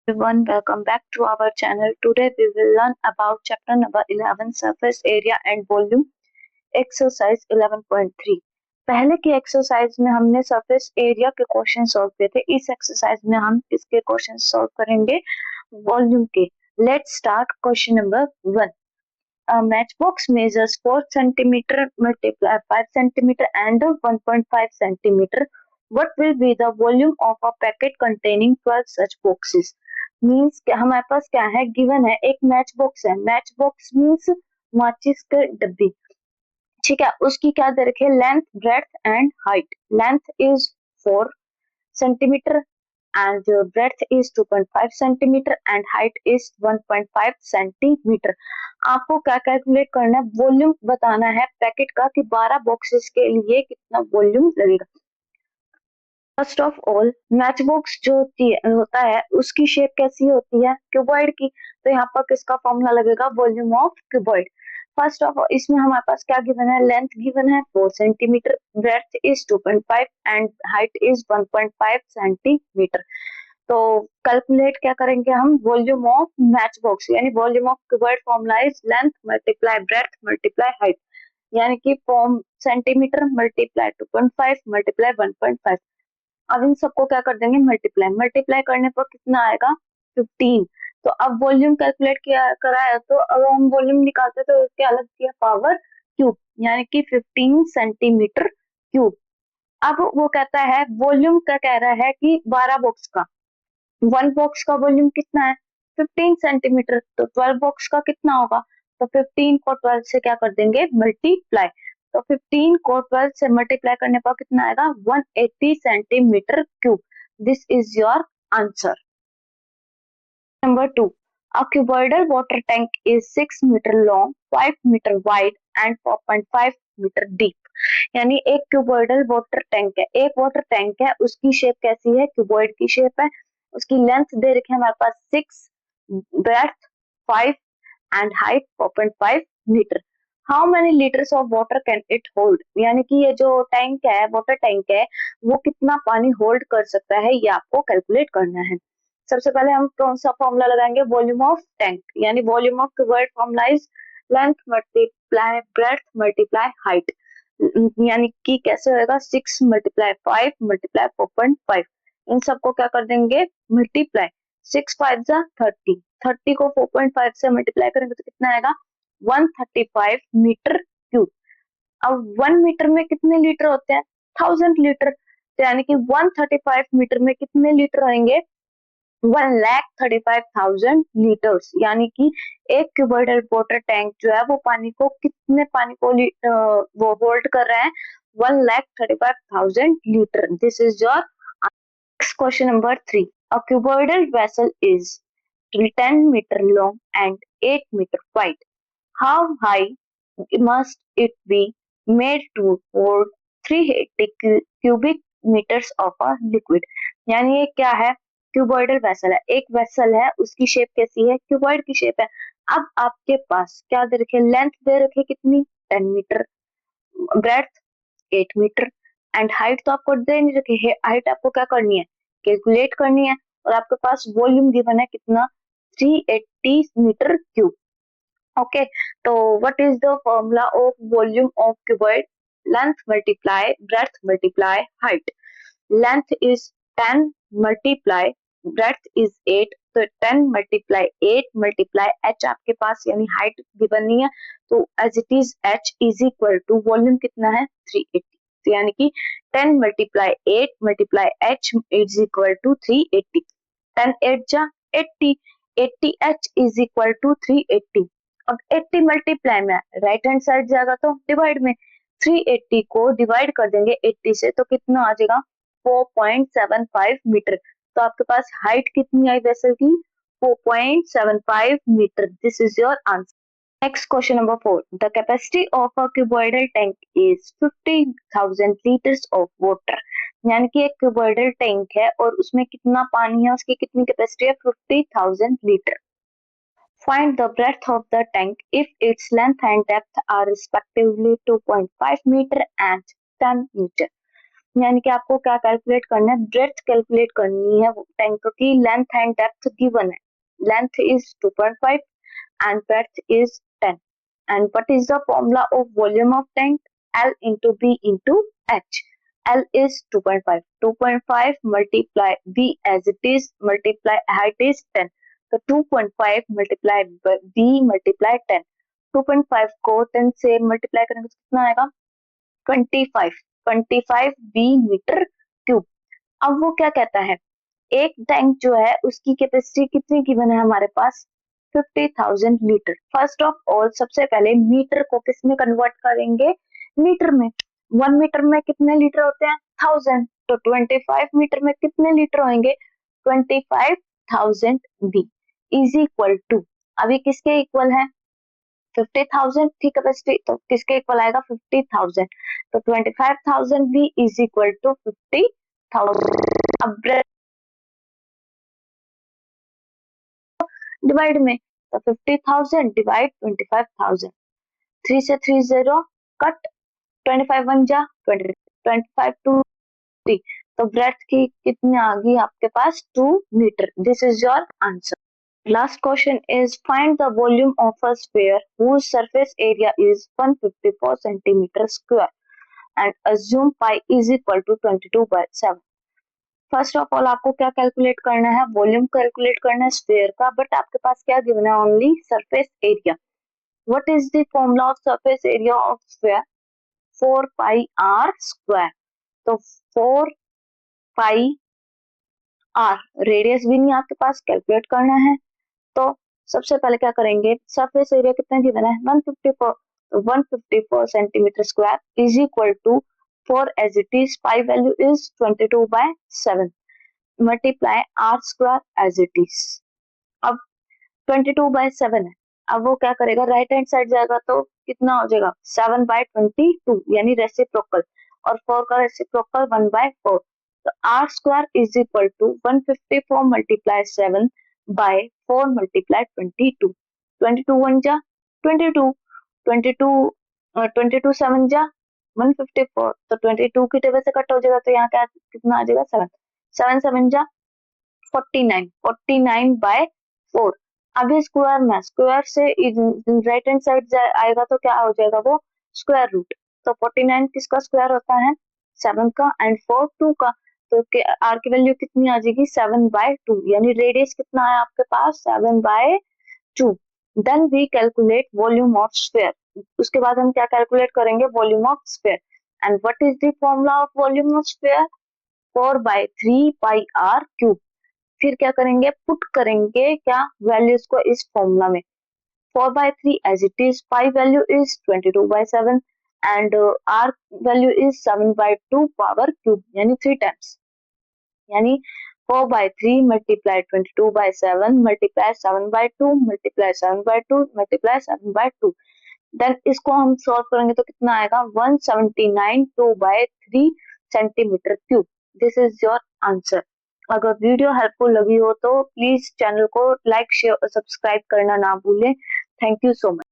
Everyone, welcome back to our channel. Today we will learn about chapter number 11 surface area and volume exercise 11.3. पहले की exercise में हमने surface area के question solve किए थे. इस एक्सरसाइज में हम इसके क्वेश्चन सॉल्व करेंगे वॉल्यूम के. Let's start question number 1. A matchbox measures 4 centimeter multiply 5 centimeter and 1.5 centimeter. What will be the volume of a packet containing 12 such boxes? Means क्या हमारे पास क्या है, गिवन है एक मैच बॉक्स है. मैच बॉक्स मीन्स माचिस के डब्बी. ठीक है, उसकी क्या दे रखी है, length breadth and height. Length is 4 centimeter and breadth is 2.5 centimeter and height is 1.5 centimeter. आपको क्या कैलकुलेट करना है, वॉल्यूम बताना है पैकेट का कि 12 बॉक्सेस के लिए कितना वॉल्यूम लगेगा. First of all match box जो होता है उसकी शेप कैसी होती है, क्यूबॉइड की. तो यहाँ पर किसका फॉर्मूला लगेगा, volume of cuboid. First of all इसमें हमारे पास क्या गिवन है, लेंथ गिवन है 4 centimetre, breadth is 2.5 and height is 1.5 centimetre. तो कैलकुलेट क्या करेंगे हम, वॉल्यूम ऑफ मैच बॉक्स यानी volume of cuboid formula is length multiply breadth multiply height, यानी कि फॉर्म सेंटीमीटर मल्टीप्लाई 2.5 मल्टीप्लाई 1.5. अब इन सबको क्या कर देंगे, मल्टीप्लाई. मल्टीप्लाई करने पर कितना आएगा, 15. तो अब वॉल्यूम कैलकुलेट किया कराया, तो अगर हम वॉल्यूम निकालते तो उसके अलग किया पावर क्यूब, यानी कि 15 सेंटीमीटर क्यूब. अब वो कहता है वॉल्यूम का, कह रहा है कि 12 बॉक्स का, वन बॉक्स का वॉल्यूम कितना है 15 सेंटीमीटर. तो 12 बॉक्स का कितना होगा, तो 15 को 12 से क्या कर देंगे, मल्टीप्लाई. तो 15 को 12 से मल्टीप्लाई करने पर कितना आएगा, 180 centimetre cube. This is your answer. Number 2. A cuboidal water tank is 6 meter long, 5 meter wide and 4.5 meter deep. यानी एक क्यूबॉइडल वाटर टैंक है, एक वाटर टैंक है, उसकी शेप कैसी है, क्यूबॉइड की शेप है. उसकी लेंथ दे रखी है हमारे पास 6, breadth 5 and height 4.5 metre. How many litres of water can it hold, यानी कि ये जो टैंक है, वाटर टैंक है, वो कितना पानी होल्ड कर सकता है, ये आपको कैलकुलेट करना है. सबसे पहले हम कौन सा फॉर्मूला लगाएंगे, वॉल्यूम ऑफ टैंक, यानी volume of cuboid formula is length multiply breadth multiply height, यानी कि कैसे होगा, 6 मल्टीप्लाई 5 मल्टीप्लाई 4.5. इन सबको क्या कर देंगे, मल्टीप्लाई. 6 5 जा 30, 30 को 4.5 से मल्टीप्लाई करेंगे तो कितना आएगा, 135 मीटर क्यूब. अब 1 मीटर में कितने लीटर होते हैं, 1000 लीटर. तो यानी कि 135 मीटर में कितने लीटर आएंगे, 1,35,000 लीटर्स. यानी कि एक क्यूबॉइडल वाटर टैंक जो है वो पानी को कितने पानी को वो होल्ड कर रहा है, 1,35,000 litre. This is your next question number 3. A cuboidal vessel is 10 metre long and 8 metre wide. How high must it be made to hold 380 cubic meters of a liquid. यानी ये क्या है, क्यूबॉइडल वेसल है, एक vessel है, उसकी shape कैसी है, क्यूबॉइड की शेप है. अब आपके पास क्या दे रखे, लेंथ दे रखे कितनी, 10 metre, breadth 8 metre and height तो आपको दे नहीं रखी है. हाइट आपको क्या करनी है, कैलकुलेट करनी है. और आपके पास वॉल्यूम गिवन है कितना, 380 metre cube. Okay, so what is the formula of volume of cuboid? Length multiply breadth multiply height. Length is 10 multiply breadth is 8. तो 10 multiply 8 multiply h आपके पास, यानी height given नहीं है, तो as it is h is equal to volume कितना है 380. तो यानी कि 10 multiply 8 multiply h is equal to 380. 10 8 जा 80, 80 h is equal to 380. अब 80 मल्टीप्लाई में राइट हैंड साइड जाएगा तो डिवाइड में, 380 को डिवाइड कर देंगे 80 से तो कितना आ जाएगा, 4.75 मीटर. तो आपके पास हाइट कितनी आई वेसल की, 4.75 metre. This is your answer. Next question number 4. The capacity of a cuboidal tank is 50,000 litres of water. यानी कि एक क्यूबॉइडल टैंक है और उसमें कितना पानी है, उसकी कितनी कैपेसिटी है, 50,000 litre. Find the breadth of the tank if its length and depth are respectively 2.5 meter and 10 meter. यानी कि आपको क्या कैलकुलेट करना है, ब्रेथ कैलकुलेट करनी है टैंक की। लेंथ एंड डेप्थ गिवन है, length is 2.5 and breadth is 10. And what is the formula of volume of tank? L into B into H. L is 2.5. 2.5 multiply B as it is multiply height is 10. So 2.5 multiply B multiply 10. 2.5 को 10 से multiply करेंगे तो कितना आएगा? 25. 25 B metre cube. अब वो क्या कहता है, एक टैंक जो है उसकी कैपेसिटी कितनी गिवन है हमारे पास? 50,000 लीटर। फर्स्ट ऑफ ऑल सबसे पहले मीटर को किस में कन्वर्ट करेंगे? लीटर में। 1 मीटर में कितने लीटर होते हैं? 1000। तो 25 मीटर में कितने लीटर होंगे? 25,000 बी इज इक्वल टू, अभी किसके इक्वल है? 50,000 थी कैपेसिटी, तो किसके इक्वल आएगा? 50,000। तो 25,000 बी इज इक्वल टू 50,000। अब डिवाइड में, तो 50,000 डिवाइड 25,000, 3 से 3 0 कट, 25 1 जा 20, 25 2 3। तो ब्रेथ की कितनी आ गई आपके पास? 2 metre. This is your answer. Last question is find the volume of a sphere whose surface area is 154 centimeter square and assume pi is equal to 22/7। First of all आपको क्या कैलकुलेट करना है? वॉल्यूम कैलकुलेट करना है sphere का, but आपके पास क्या given है? Only surface area. What is the formula of surface area of sphere? 4 pi R square. तो 4 पाई आर, रेडियस भी नहीं आपके पास, कैलकुलेट करना है। तो सबसे पहले क्या करेंगे, सरफेस एरिया कितना गिवन है? 154। तो 154 centimetre square is equal to 4 as it is, pi value is 22/7 multiply R square as it is. अब 22/7 है, अब वो क्या करेगा? राइट हैंड साइड जाएगा तो कितना हो जाएगा? 7/22 यानी रेसिप्रोकल, और 4 का रेसिप्रोकल 1/4। तो R square is equal to 154 multiply 7 by 4 multiply 22। 22 1 जा 22, 22 22 7 जा 154। तो 22 की टेबल से कट हो जाएगा, तो यहाँ क्या कितना आ जाएगा? 7। 7 7 जा 49, 49/4। अभी स्क्वायर में, स्क्वायर से राइट हैंड साइड आएगा तो क्या हो जाएगा? वो स्क्वायर रूट। तो 49 किसका स्क्वायर होता है? 7 का, एंड 4 2 का। तो आर की वैल्यू कितनी आ जाएगी? 7/2 यानी रेडियस कितना है आपके पास? 7/2। Then we calculate volume of sphere. उसके बाद हम क्या कैलकुलेट करेंगे? Volume of sphere. And what is the formula of volume of sphere? 4/3 pi R cube. फिर क्या करेंगे? पुट करेंगे क्या वैल्यूज को इस फॉर्मूला में। 4/3 as it is, pi value is 22/7 and R value is 7/2 power cube यानी 3 टाइम्स, यानी 4/3 multiply 22/7 multiply 7/2 multiply 7/2 multiply 7/2। Then इसको हम सॉल्व करेंगे तो कितना आएगा? 179 2/3 centimetre cube. This is your answer. अगर वीडियो हेल्पफुल लगी हो तो प्लीज चैनल को लाइक शेयर और सब्सक्राइब करना ना भूलें। Thank you so much.